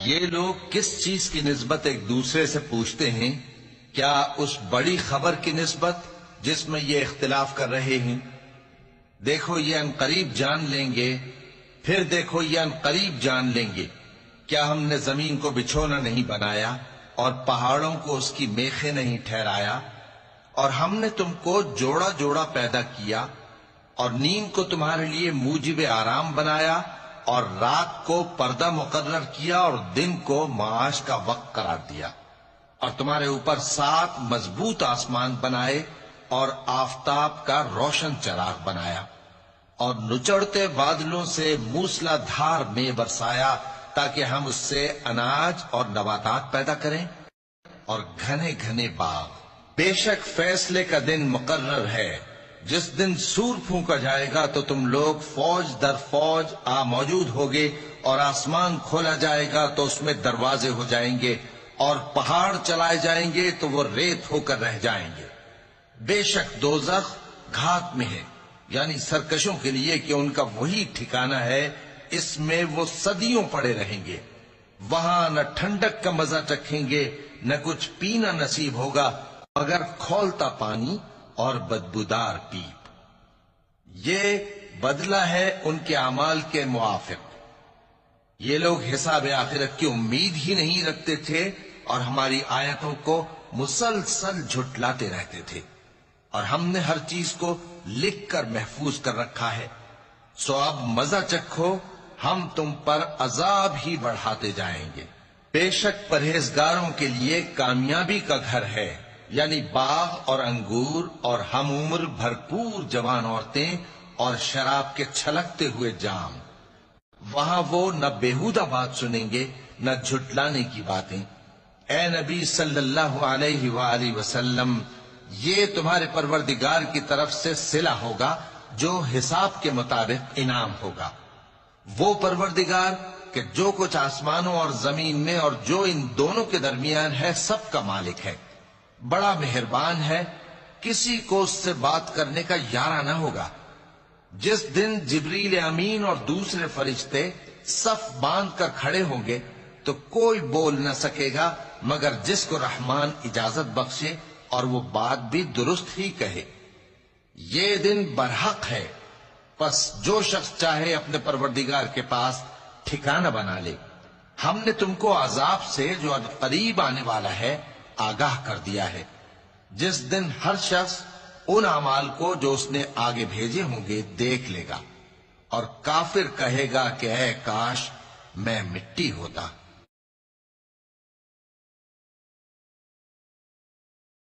یہ لوگ کس چیز کی نسبت ایک دوسرے سے پوچھتے ہیں؟ کیا اس بڑی خبر کی نسبت جس میں یہ اختلاف کر رہے ہیں؟ دیکھو یہ عنقریب جان لیں گے، پھر دیکھو یہ عنقریب جان لیں گے۔ کیا ہم نے زمین کو بچھونا نہیں بنایا اور پہاڑوں کو اس کی میخیں نہیں ٹھہرایا؟ اور ہم نے تم کو جوڑا جوڑا پیدا کیا اور نیند کو تمہارے لیے موجب آرام بنایا اور رات کو پردہ مقرر کیا اور دن کو معاش کا وقت قرار دیا، اور تمہارے اوپر 7 مضبوط آسمان بنائے اور آفتاب کا روشن چراغ بنایا، اور نچڑتے بادلوں سے موسلا دھار میں برسایا تاکہ ہم اس سے اناج اور نباتات پیدا کریں، اور گھنے گھنے باغ۔ بے شک فیصلے کا دن مقرر ہے، جس دن سور پھونکا جائے گا تو تم لوگ فوج در فوج موجود ہوگے، اور آسمان کھولا جائے گا تو اس میں دروازے ہو جائیں گے، اور پہاڑ چلائے جائیں گے تو وہ ریت ہو کر رہ جائیں گے۔ بے شک دوزخ گھات میں ہے، یعنی سرکشوں کے لیے کہ ان کا وہی ٹھکانہ ہے، اس میں وہ صدیوں پڑے رہیں گے۔ وہاں نہ ٹھنڈک کا مزہ چکھیں گے، نہ کچھ پینا نصیب ہوگا مگر کھولتا پانی اور بدبودار پیپ۔ یہ بدلہ ہے ان کے اعمال کے موافق۔ یہ لوگ حساب آخرت کی امید ہی نہیں رکھتے تھے اور ہماری آیتوں کو مسلسل جھٹلاتے رہتے تھے، اور ہم نے ہر چیز کو لکھ کر محفوظ کر رکھا ہے۔ سو اب مزہ چکھو، ہم تم پر عذاب ہی بڑھاتے جائیں گے۔ بے شک پرہیزگاروں کے لیے کامیابی کا گھر ہے، یعنی باغ اور انگور اور ہم عمر بھرپور جوان عورتیں اور شراب کے چھلکتے ہوئے جام۔ وہاں وہ نہ بیہودہ بات سنیں گے نہ جھٹلانے کی باتیں۔ اے نبی صلی اللہ علیہ وآلہ وسلم، یہ تمہارے پروردگار کی طرف سے صلہ ہوگا جو حساب کے مطابق انعام ہوگا۔ وہ پروردگار کہ جو کچھ آسمانوں اور زمین میں اور جو ان دونوں کے درمیان ہے سب کا مالک ہے، بڑا مہربان ہے، کسی کو اس سے بات کرنے کا یارہ نہ ہوگا۔ جس دن جبریل امین اور دوسرے فرشتے صف باندھ کر کھڑے ہوں گے تو کوئی بول نہ سکے گا مگر جس کو رحمان اجازت بخشے اور وہ بات بھی درست ہی کہے۔ یہ دن برحق ہے، پس جو شخص چاہے اپنے پروردگار کے پاس ٹھکانہ بنا لے۔ ہم نے تم کو عذاب سے جو قریب آنے والا ہے آگاہ کر دیا ہے، جس دن ہر شخص ان اعمال کو جو اس نے آگے بھیجے ہوں گے دیکھ لے گا، اور کافر کہے گا کہ اے کاش میں مٹی ہوتا۔